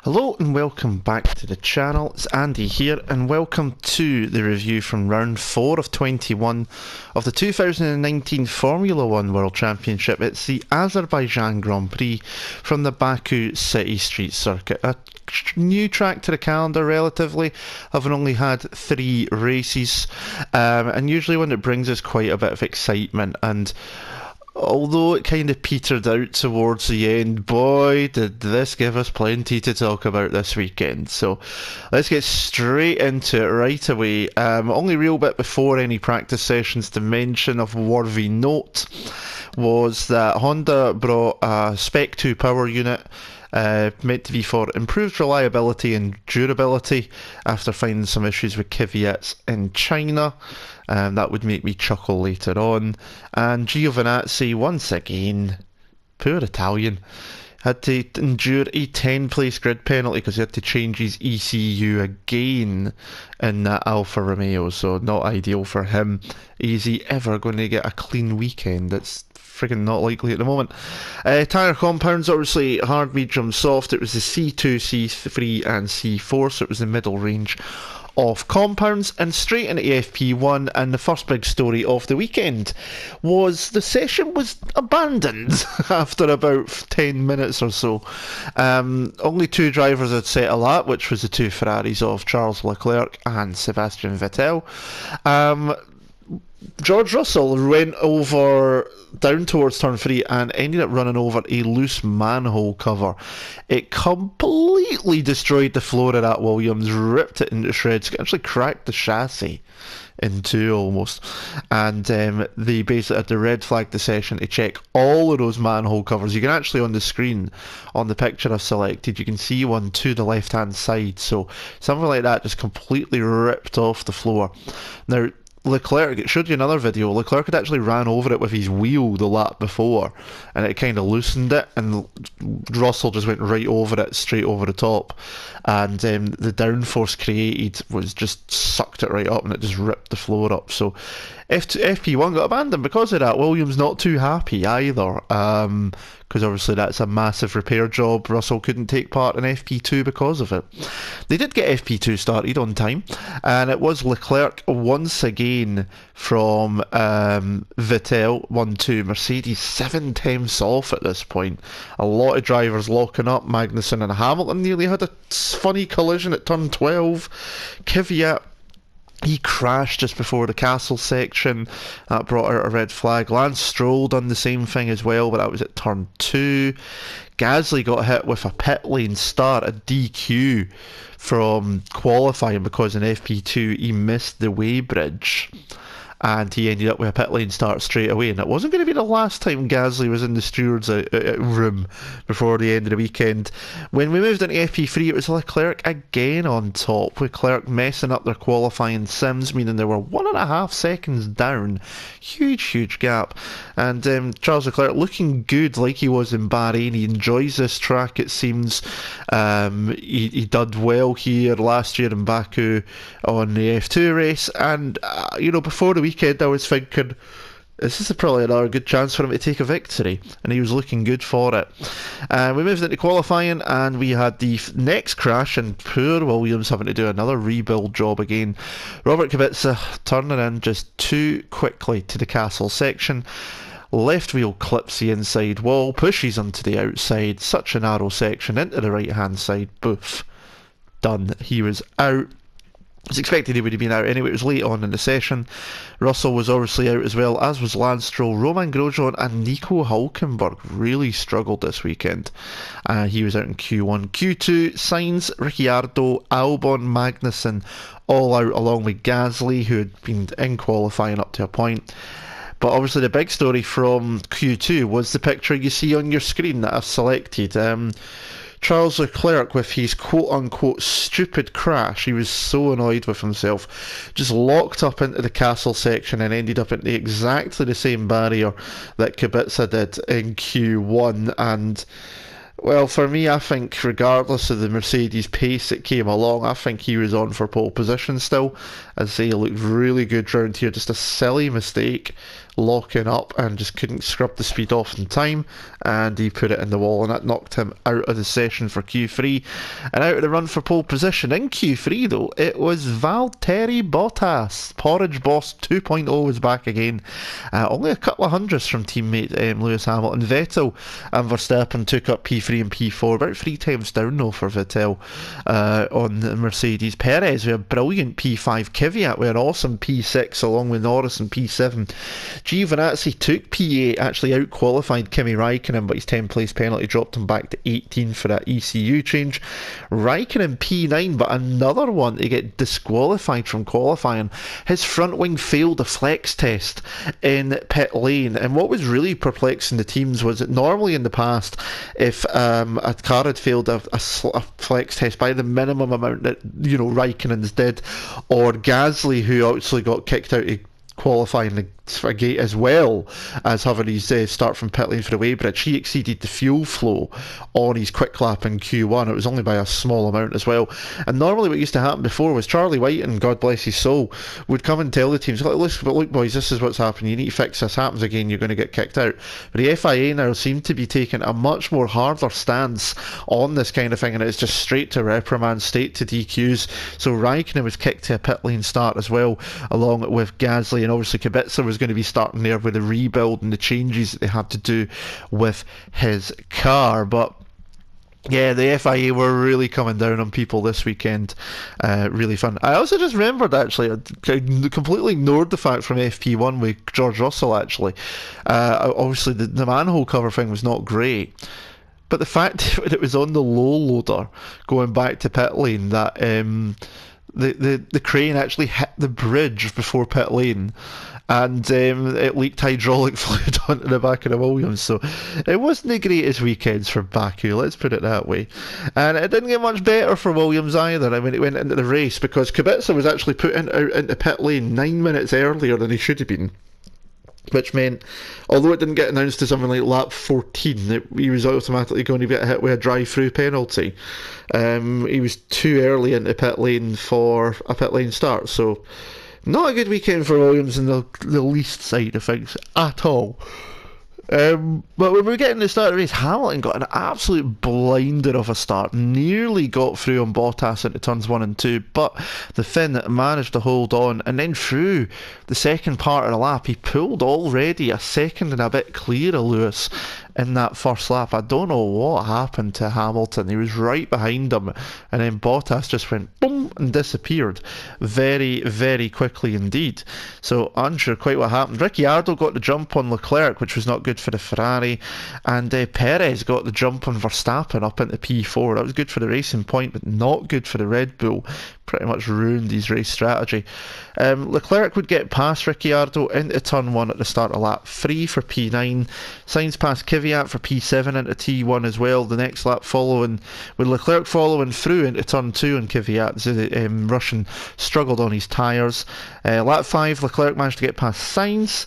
Hello and welcome back to the channel. It's Andy here and welcome to the review from round 4 of 21 of the 2019 Formula 1 World Championship. It's the Azerbaijan Grand Prix from the Baku City Street Circuit. A new track to the calendar relatively, having only had 3 races, and usually one that brings us quite a bit of excitement. And although it kind of petered out towards the end, boy, did this give us plenty to talk about this weekend. So let's get straight into it right away. Only real bit before any practice sessions to mention of worthy note was that Honda brought a Spec 2 power unit meant to be for improved reliability and durability after finding some issues with Kvyats in China. That would make me chuckle later on. And Giovinazzi, once again, poor Italian, had to endure a 10-place grid penalty because he had to change his ECU again in that Alfa Romeo, so not ideal for him. Is he ever going to get a clean weekend? It's friggin' not likely at the moment. Tyre compounds, obviously hard, medium, soft. It was the C2, C3 and C4, so it was the middle range of compounds. And straight into FP1, and the first big story of the weekend was the session was abandoned after about 10 minutes or so. Only 2 drivers had set a lap, which was the 2 Ferraris of Charles Leclerc and Sebastian Vettel. George Russell went over down towards turn 3 and ended up running over a loose manhole cover. It completely destroyed the floor of that Williams, ripped it into shreds, actually cracked the chassis in 2 almost. And they basically had to red flag the session to check all of those manhole covers. You can actually, on the screen, on the picture I've selected, you can see one to the left hand side. So something like that just completely ripped off the floor. Now, Leclerc, it showed you another video, Leclerc had actually ran over it with his wheel the lap before and it kind of loosened it, and Russell just went right over it, straight over the top, and the downforce created was just sucked it right up and it just ripped the floor up. So FP1 got abandoned because of that. Williams not too happy either, because obviously that's a massive repair job. Russell couldn't take part in FP2 because of it. They did get FP2 started on time, and it was Leclerc once again from Vettel 1-2. Mercedes 7 tenths off at this point. A lot of drivers locking up. Magnussen and Hamilton nearly had a funny collision at turn 12. Kvyat, he crashed just before the castle section. That brought out a red flag. Lance Stroll done the same thing as well, but that was at turn 2. Gasly got hit with a pit lane start, a DQ from qualifying because in FP2 he missed the weighbridge. And he ended up with a pit lane start straight away. And it wasn't going to be the last time Gasly was in the steward's room before the end of the weekend. When we moved into FP3, it was Leclerc again on top. Leclerc messing up their qualifying sims, meaning they were 1.5 seconds down. Huge gap. And Charles Leclerc looking good like he was in Bahrain. He enjoys this track, it seems. He did well here last year in Baku on the F2 race. And, before the weekend I was thinking, this is probably another good chance for him to take a victory, and he was looking good for it. We moved into qualifying and we had the next crash, and poor Williams having to do another rebuild job again. Robert Kubica turning in just too quickly to the castle section. Left wheel clips the inside wall, pushes onto the outside, such a narrow section, into the right hand side, boof, done. He was out. It was expected he would have been out anyway. It was late on in the session. Russell was obviously out as well, as was Lance Stroll. Roman Grosjean and Nico Hülkenberg really struggled this weekend. He was out in Q1. Q2, Sainz, Ricciardo, Albon, Magnussen, all out along with Gasly, who had been in qualifying up to a point. But obviously the big story from Q2 was the picture you see on your screen that I've selected. Charles Leclerc with his quote-unquote stupid crash. He was so annoyed with himself. Just locked up into the castle section and ended up into exactly the same barrier that Kubica did in Q1. And Well, for me, I think regardless of the Mercedes pace that came along, I think he was on for pole position still. As I say, he looked really good round here. Just a silly mistake locking up and just couldn't scrub the speed off in time, and he put it in the wall, and that knocked him out of the session for Q3 and out of the run for pole position. In Q3 though, it was Valtteri Bottas. Porridge Boss 2.0 was back again. Only a couple of hundredths from teammate Lewis Hamilton. Vettel and Verstappen took up P3 and P4, about 3 times down though for Vettel on the Mercedes. Perez with a brilliant P5, Kvyat with an awesome P6 along with Norris in P7. Giovinazzi took P8, actually out-qualified Kimi Raikkonen, but his 10th place penalty dropped him back to 18 for that ECU change. Raikkonen P9, but another one to get disqualified from qualifying. His front wing failed a flex test in pit lane, and what was really perplexing the teams was that normally in the past, if a car had failed a flex test by the minimum amount that, you know, Raikkonen's did, or Gasly, who actually got kicked out of qualifying for a gate as well as having his start from pit lane for the weighbridge, he exceeded the fuel flow on his quick lap in Q1. It was only by a small amount as well. And normally what used to happen before was Charlie White, and God bless his soul, would come and tell the teams, look boys, this is what's happening, you need to fix this, happens again, you're going to get kicked out. But the FIA now seem to be taking a much more harder stance on this kind of thing, and it's just straight to reprimand, straight to DQs. So Raikkonen was kicked to a pit lane start as well, along with Gasly, and obviously Kubica was going to be starting there with the rebuild and the changes that they had to do with his car. But yeah, the FIA were really coming down on people this weekend. Really fun. I also just remembered, actually, I completely ignored the fact from FP1 with George Russell, actually. Obviously, the manhole cover thing was not great. But the fact that it was on the low loader going back to pit lane that the crane actually hit the bridge before pit lane, and it leaked hydraulic fluid onto the back of the Williams. So it wasn't the greatest weekends for Baku, let's put it that way. And it didn't get much better for Williams either. I mean, it went into the race because Kubica was actually put out into pit lane 9 minutes earlier than he should have been, which meant, although it didn't get announced to something like lap 14, he was automatically going to get hit with a drive-through penalty. He was too early into pit lane for a pit lane start, so not a good weekend for Williams in the least side of things at all. But when we get into the start of the race, Hamilton got an absolute blinder of a start, nearly got through on Bottas into turns 1 and 2, but the Finn managed to hold on, and then through the second part of the lap, he pulled already a second and a bit clear of Lewis in that first lap. I don't know what happened to Hamilton. He was right behind him, and then Bottas just went boom and disappeared very, very quickly indeed. So unsure quite what happened. Ricciardo got the jump on Leclerc, which was not good for the Ferrari, and Perez got the jump on Verstappen up into P4. That was good for the Racing Point, but not good for the Red Bull. Pretty much ruined his race strategy. Leclerc would get past Ricciardo into turn 1 at the start of lap 3 for P9. Sainz past Kvyat for P7 into T1 as well. The next lap following, with Leclerc following through into turn 2 and Kvyat. So the Russian struggled on his tyres. Lap 5, Leclerc managed to get past Sainz.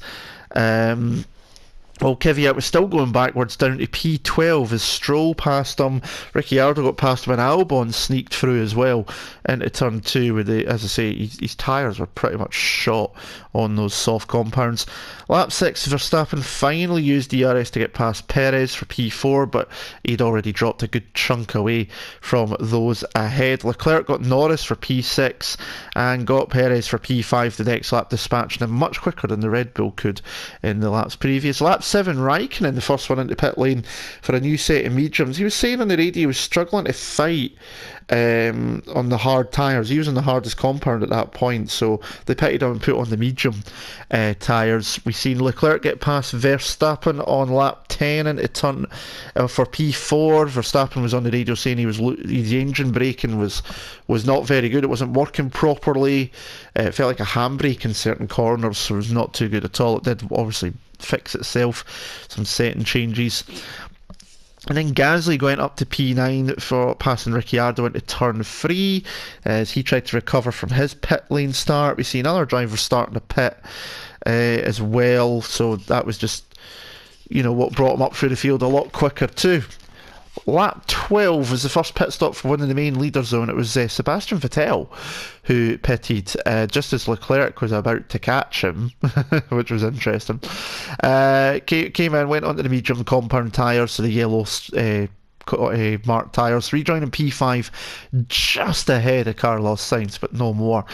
Well, Kvyat was still going backwards down to P12 as Stroll passed him. Ricciardo got past him, and Albon sneaked through as well into turn 2 with as I say, his tyres were pretty much shot on those soft compounds. Lap 6, Verstappen finally used DRS to get past Perez for P4, but he'd already dropped a good chunk away from those ahead. Leclerc got Norris for P6 and got Perez for P5 the next lap, dispatching him much quicker than the Red Bull could in the laps previous. Lap 7, Raikkonen, the first one into pit lane for a new set of mediums. He was saying on the radio he was struggling to fight on the hard tyres. He was on the hardest compound at that point, so they pitted him and put on the medium tyres. We've seen Leclerc get past Verstappen on lap 10 into turn for P4. Verstappen was on the radio saying his engine braking was not very good. It wasn't working properly. It felt like a handbrake in certain corners, so it was not too good at all. It did obviously fix itself, some setting changes. And then Gasly going up to P9 for passing Ricciardo into turn 3 as he tried to recover from his pit lane start. We see another driver starting to pit as well, so that was just, you know, what brought him up through the field a lot quicker too. Lap 12 was the first pit stop for one of the main leader zone. It was Sebastian Vettel who pitted just as Leclerc was about to catch him, which was interesting. Came in, went onto the medium compound tyres, so the yellow marked tyres, rejoining P5 just ahead of Carlos Sainz, but no more.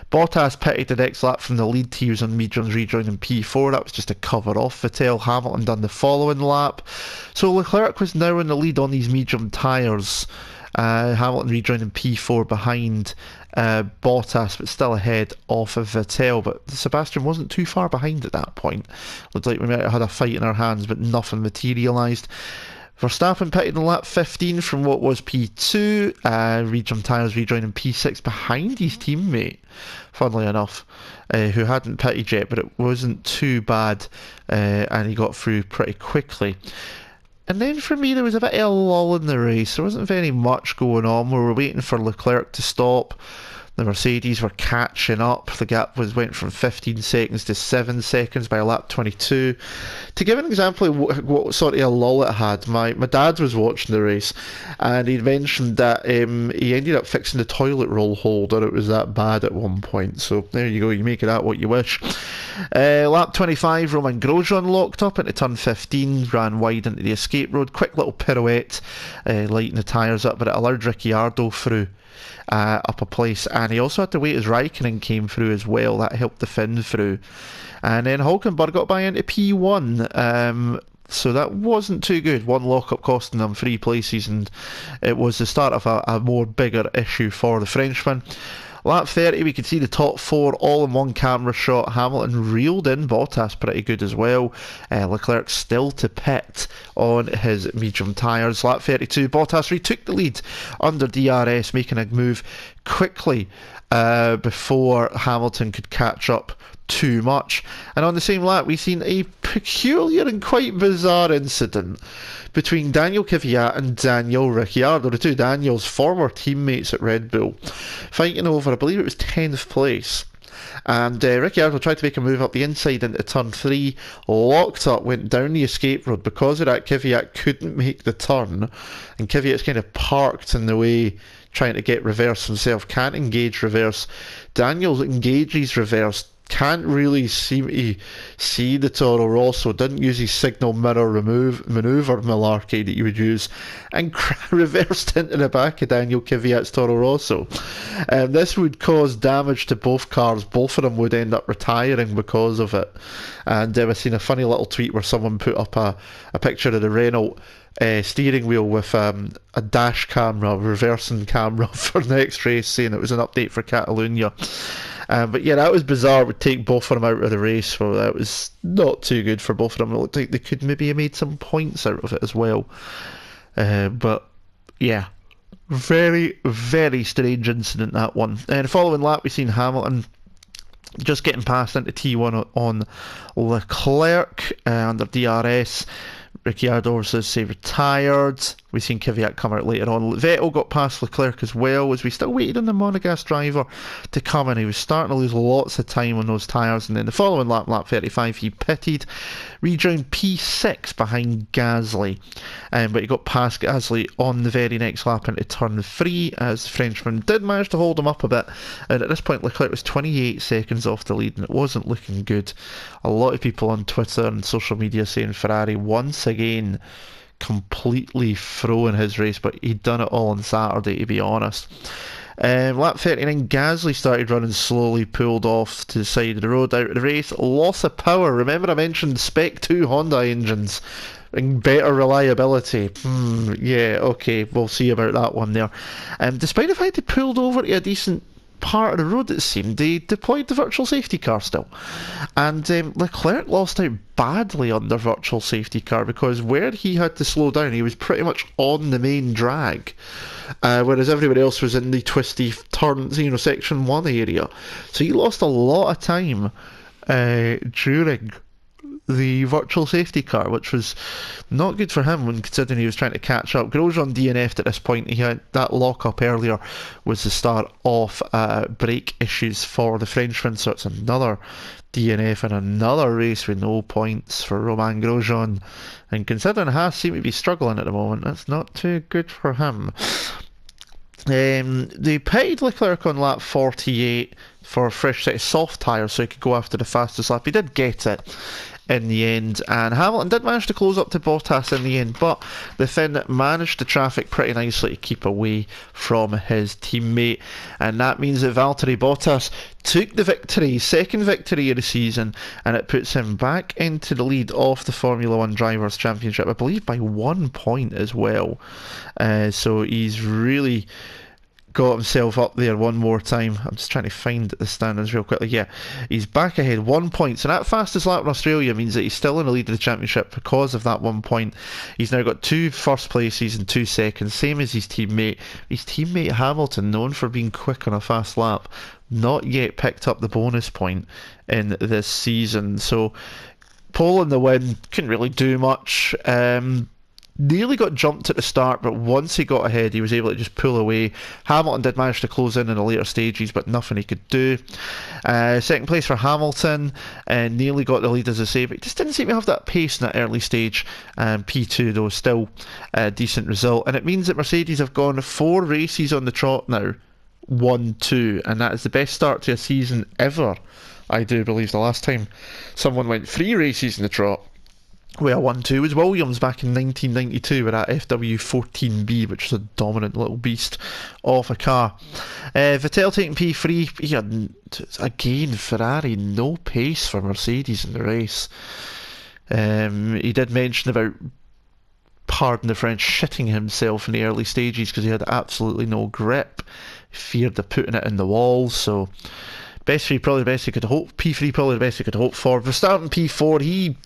Bottas pitted the next lap from the lead. He was on mediums, rejoining P4. That was just to cover off Vettel. Hamilton done the following lap. So Leclerc was now in the lead on these medium tyres. Hamilton rejoining P4 behind Bottas, but still ahead of Vettel. But Sebastian wasn't too far behind at that point. Looked like we might have had a fight in our hands, but nothing materialised. Verstappen pitted in lap 15 from what was P2, region tyres rejoining P6 behind his teammate, funnily enough, who hadn't pitted yet, but it wasn't too bad, and he got through pretty quickly. And then for me, there was a bit of a lull in the race. There wasn't very much going on. We were waiting for Leclerc to stop. The Mercedes were catching up. The gap went from 15 seconds to 7 seconds by lap 22. To give an example of what sort of a lull it had, my dad was watching the race, and he mentioned that he ended up fixing the toilet roll holder. It was that bad at one point. So there you go. You make it out what you wish. Lap 25, Romain Grosjean locked up into turn 15, ran wide into the escape road. Quick little pirouette, lighting the tyres up, but it allowed Ricciardo through. Up a place, and he also had to wait as Raikkonen came through as well. That helped the Finn through, and then Hulkenberg got by into P1, so that wasn't too good. One lockup costing them 3 places, and it was the start of a more bigger issue for the Frenchman. Lap 30, we could see the top 4 all in one camera shot. Hamilton reeled in Bottas pretty good as well. Leclerc still to pit on his medium tyres. Lap 32, Bottas retook the lead under DRS, making a move quickly before Hamilton could catch up too much. And on the same lap, we've seen a peculiar and quite bizarre incident between Daniel Kvyat and Daniel Ricciardo, the two Daniels, former teammates at Red Bull, fighting over, I believe it was 10th place. And Ricciardo tried to make a move up the inside into turn 3, locked up, went down the escape road. Because of that, Kvyat couldn't make the turn, and Kvyat's kind of parked in the way, trying to get reverse himself, can't engage reverse. Daniel engages reverse, can't really seem to see the Toro Rosso, didn't use his signal mirror manoeuvre malarkey that you would use, and reversed into the back of Daniel Kvyat's Toro Rosso. This would cause damage to both cars. Both of them would end up retiring because of it. And I've seen a funny little tweet where someone put up a picture of the Renault steering wheel with a dash camera, reversing camera for the next race, saying it was an update for Catalonia. But yeah, that was bizarre. It would take both of them out of the race, so that was not too good for both of them. It looked like they could maybe have made some points out of it as well. But yeah, very, very strange incident, that one. And the following lap, we've seen Hamilton just getting past into T1 on Leclerc under DRS. Ricciardo says say retired. We've seen Kvyat come out later on. Vettel got past Leclerc as well, as we still waited on the Monegasque driver to come in. He was starting to lose lots of time on those tyres, and then the following lap, lap 35, he pitted, rejoined P6 behind Gasly, but he got past Gasly on the very next lap into turn 3, as the Frenchman did manage to hold him up a bit, and at this point Leclerc was 28 seconds off the lead, and it wasn't looking good. A lot of people on Twitter and social media saying Ferrari once again completely throwing his race, but he'd done it all on Saturday, to be honest. Lap 39, Gasly started running slowly, pulled off to the side of the road out of the race. Loss of power. Remember I mentioned Spec 2 Honda engines and better reliability. Yeah, okay, we'll see about that one there. Despite the fact he pulled over to a decent part of the road, it seemed, they deployed the virtual safety car still, and Leclerc lost out badly on the virtual safety car, because where he had to slow down, he was pretty much on the main drag, whereas everybody else was in the twisty turns, section 1 area, so he lost a lot of time during the virtual safety car, which was not good for him when considering he was trying to catch up. Grosjean DNF'd at this point. He had that lock-up earlier was the start of brake issues for the Frenchman, so it's another DNF in another race with no points for Romain Grosjean. And considering Haas seem to be struggling at the moment, that's not too good for him. They pitted Leclerc on lap 48 for a fresh set of soft tyres so he could go after the fastest lap. He did get it in the end, and Hamilton did manage to close up to Bottas in the end, but the Finn managed the traffic pretty nicely to keep away from his teammate, and that means that Valtteri Bottas took the victory, second victory of the season, and it puts him back into the lead of the Formula 1 Drivers' Championship, I believe by 1 point as well. So he's really got himself up there one more time. I'm just trying to find the standings real quickly. Yeah, he's back ahead 1 point. So that fastest lap in Australia means that he's still in the lead of the championship because of that 1 point. He's now got 2 first places and 2 seconds, same as his teammate. His teammate Hamilton, known for being quick on a fast lap, not yet picked up the bonus point in this season. So pole in the win, couldn't really do much. Nearly got jumped at the start, but once he got ahead, he was able to just pull away. Hamilton did manage to close in the later stages, but nothing he could do. Second place for Hamilton, nearly got the lead, as I say, but he just didn't seem to have that pace in that early stage. P2, though, still a decent result. And it means that Mercedes have gone 4 races on the trot now, 1-2, and that is the best start to a season ever, I do believe. The last time someone went 3 races in the trot, well, 1-2 was Williams back in 1992 with that FW14B, which was a dominant little beast of a car. Vettel taking P3. He had, again, Ferrari, no pace for Mercedes in the race. He did mention about, pardon the French, shitting himself in the early stages because he had absolutely no grip. He feared of putting it in the wall, so P3 probably the best he could hope. P3 probably the best he could hope for. Verstappen P4, he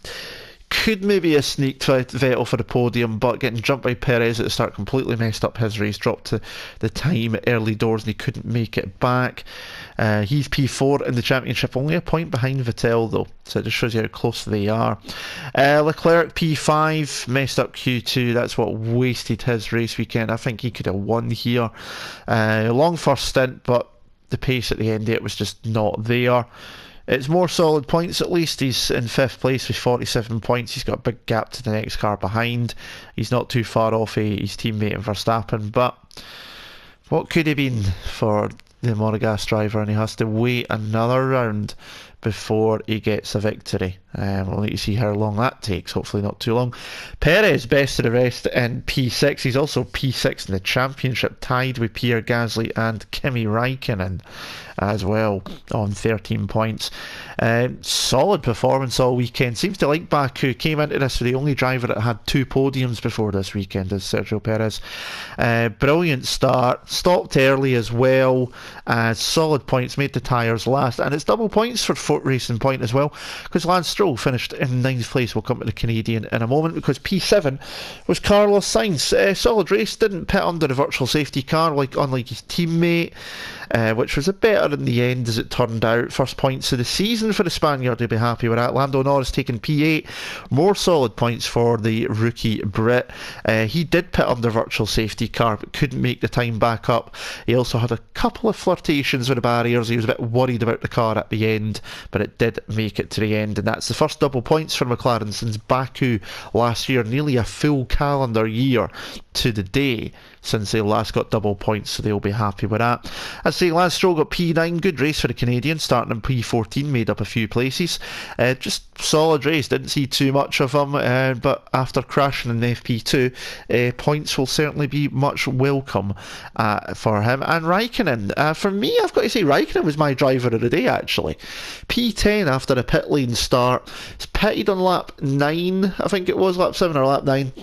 could maybe have sneaked Vettel for the podium, but getting jumped by Perez at the start completely messed up his race, dropped to the time early doors and he couldn't make it back. He's P4 in the championship, only a point behind Vettel though, so it just shows you how close they are. Leclerc P5, messed up Q2, that's what wasted his race weekend. I think he could have won here. Long first stint, but the pace at the end of it was just not there. It's more solid points at least. He's in 5th place with 47 points. He's got a big gap to the next car behind. He's not too far off his teammate in Verstappen, but what could have been for the Monegasque driver, and he has to wait another round before he gets a victory. We'll need to see how long that takes, hopefully not too long. Perez, best of the rest in P6. He's also P6 in the championship, tied with Pierre Gasly and Kimi Raikkonen as well on 13 points. Solid performance all weekend. Seems to like Baku. Came into this for the only driver that had 2 podiums before this weekend, is Sergio Perez. Brilliant start. Stopped early as well. Solid points. Made the tyres last. And it's double points for Foot Racing Point as well, because Lance Stroll finished in 9th place. We'll come to the Canadian in a moment, because P7 was Carlos Sainz. Solid race. Didn't pit under the virtual safety car unlike his teammate, which was a better in the end as it turned out. First points of the season for the Spaniard, to be happy with that. Lando Norris taking P8. More solid points for the rookie Brit. He did pit under virtual safety car but couldn't make the time back up. He also had a couple of flirtations with the barriers. He was a bit worried about the car at the end, but it did make it to the end, and that's the first double points for McLaren since Baku last year. Nearly a full calendar year to the day since they last got double points, so they'll be happy with that. I'd say Lance Stroll got P9, good race for the Canadian, starting in P14, made up a few places. Just solid race, didn't see too much of him, but after crashing in the FP2, points will certainly be much welcome for him. And Raikkonen, for me, I've got to say Raikkonen was my driver of the day actually. P10 after a pit lane start, it's pitted on lap 9, I think it was, lap 7 or lap 9,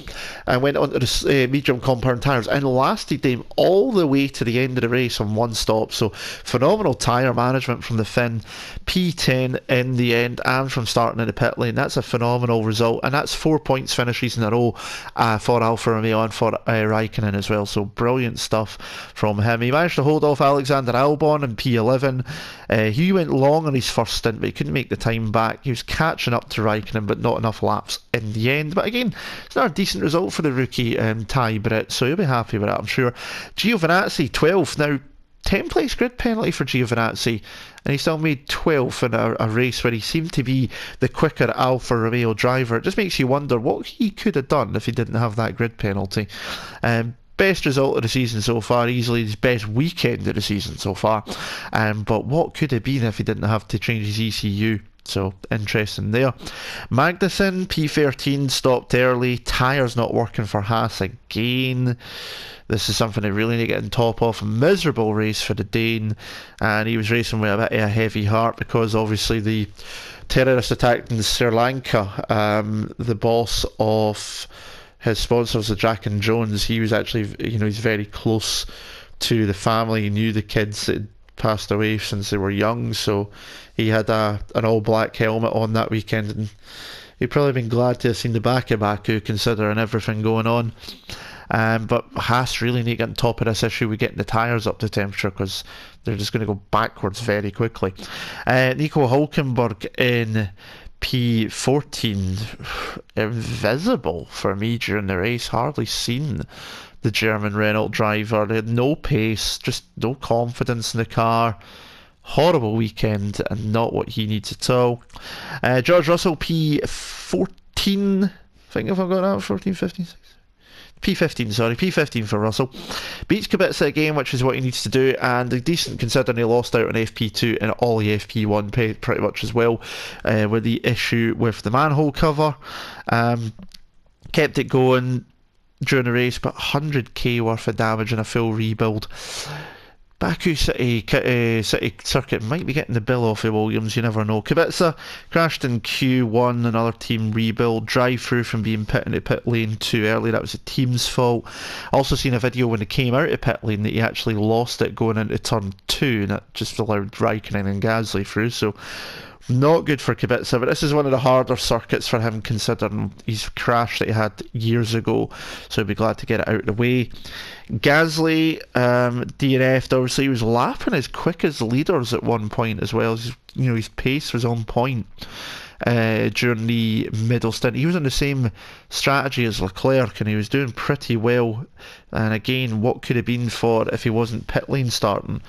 and went onto the medium compound tyres and lasted them all the way to the end of the race on one stop. stop. So phenomenal tyre management from the Finn. P10 in the end, and from starting in the pit lane. That's a phenomenal result, and that's 4 points finishes in a row for Alfa Romeo and for Raikkonen as well. So brilliant stuff from him. He managed to hold off Alexander Albon in P11. He went long on his first stint, but he couldn't make the time back. He was catching up to Raikkonen, but not enough laps in the end. But again, it's not a decent result for the rookie Ty Britt, so he'll be happy with that, I'm sure. Giovinazzi, 12th. Now, 10th place grid penalty for Giovinazzi, and he still made 12th in a race where he seemed to be the quicker Alfa Romeo driver. It just makes you wonder what he could have done if he didn't have that grid penalty. Best result of the season so far, easily his best weekend of the season so far. But what could have been if he didn't have to change his ECU? So, interesting there. Magnussen, P13, stopped early. Tyres not working for Haas again. This is something they really need to get on top of. A miserable race for the Dane. And he was racing with a bit of a heavy heart because obviously the terrorist attack in Sri Lanka, the boss of his sponsors, the Jack and Jones, he was actually, he's very close to the family. He knew the kids that had passed away since they were young, so he had an all-black helmet on that weekend, and he'd probably been glad to have seen the back of Baku, considering everything going on. But Haas really need to get on top of this issue with getting the tyres up to temperature, because they're just going to go backwards very quickly. Nico Hülkenberg in P14, invisible for me during the race. Hardly seen the German Renault driver. They had no pace, just no confidence in the car. Horrible weekend, and not what he needs at all. George Russell, P14, I think, if I've got that, 14, 15, 16. P15 for Russell. Beats Kubica again, which is what he needs to do, and decent considering he lost out on FP2 and all the FP1 pretty much as well, with the issue with the manhole cover. Kept it going during the race, but 100k worth of damage and a full rebuild. Baku City Circuit might be getting the bill off of Williams, you never know. Kubica crashed in Q1, another team rebuild. Drive-through from being pit into pit lane too early, that was the team's fault. Also seen a video when he came out of pit lane that he actually lost it going into turn 2, and that just allowed Raikkonen and Gasly through, so not good for Kubica, but this is one of the harder circuits for him considering his crash that he had years ago, so he'll be glad to get it out of the way. Gasly, DNF'd, obviously he was lapping as quick as leaders at one point as well. His pace was on point during the middle stint. He was on the same strategy as Leclerc, and he was doing pretty well. And again, what could have been for if he wasn't pit lane starting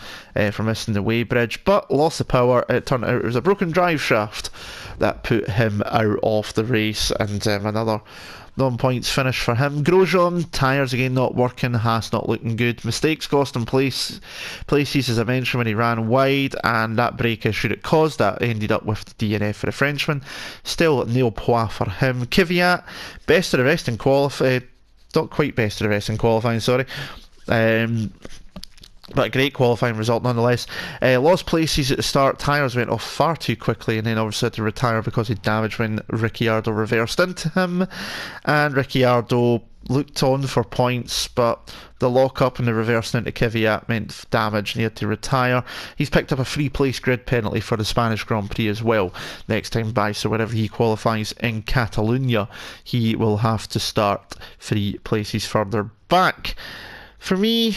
for missing the weighbridge, but lost the power. It turned out it was a broken drive shaft that put him out of the race, and another non-points finish for him. Grosjean, tyres again not working, Haas not looking good. Mistakes cost him places, as I mentioned, when he ran wide, and that brake issue that caused that ended up with the DNF for the Frenchman. Still nil points for him. Kvyat, best of the rest in qualifying, not quite best of the rest in qualifying, sorry. But a great qualifying result nonetheless. Lost places at the start, tyres went off far too quickly, and then obviously had to retire because of damage when Ricciardo reversed into him. And Ricciardo looked on for points, but the lock-up and the reversing into Kvyat meant damage, and he had to retire. He's picked up a free-place grid penalty for the Spanish Grand Prix as well next time by, so wherever he qualifies in Catalonia, he will have to start 3 places further back. For me,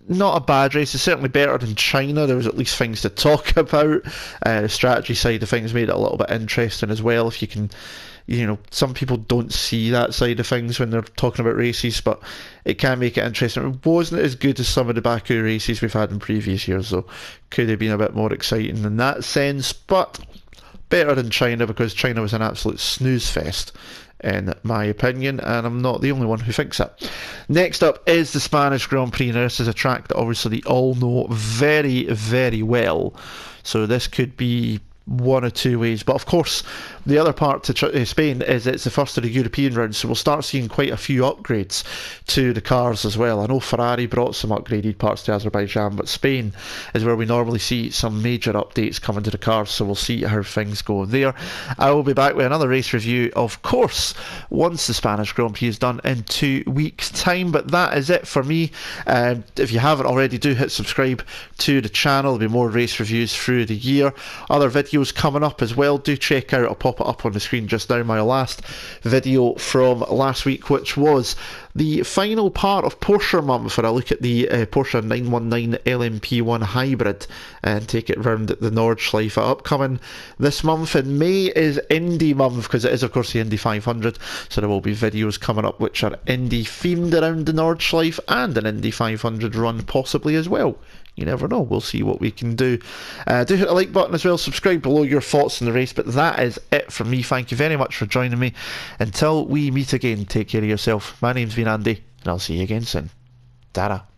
not a bad race. It's certainly better than China. There was at least things to talk about. The strategy side of things made it a little bit interesting as well. If you can, some people don't see that side of things when they're talking about races, but it can make it interesting. It wasn't as good as some of the Baku races we've had in previous years, though. Could have been a bit more exciting in that sense, but better than China, because China was an absolute snooze fest, in my opinion, and I'm not the only one who thinks that. Next up is the Spanish Grand Prix. Now, this is a track that obviously they all know very, very well, so this could be one or two ways. But of course, the other part to Spain is it's the first of the European round, so we'll start seeing quite a few upgrades to the cars as well. I know Ferrari brought some upgraded parts to Azerbaijan, but Spain is where we normally see some major updates coming to the cars, so we'll see how things go there. I will be back with another race review, of course, once the Spanish Grand Prix is done in 2 weeks' time. But that is it for me. If you haven't already, do hit subscribe to the channel. There'll be more race reviews through the year. Other videos coming up as well. Do check out, I'll pop it up on the screen just now, my last video from last week, which was the final part of Porsche month, where I look at the Porsche 919 LMP1 hybrid and take it round the Nordschleife. Upcoming this month in May is Indy month, because it is of course the Indy 500, so there will be videos coming up which are Indy themed around the Nordschleife and an Indy 500 run possibly as well. You never know, we'll see what we can do. Do hit the like button as well, subscribe below your thoughts on the race. But that is it from me. Thank you very much for joining me. Until we meet again, take care of yourself. My name's been Andy, and I'll see you again soon. Ta-ra.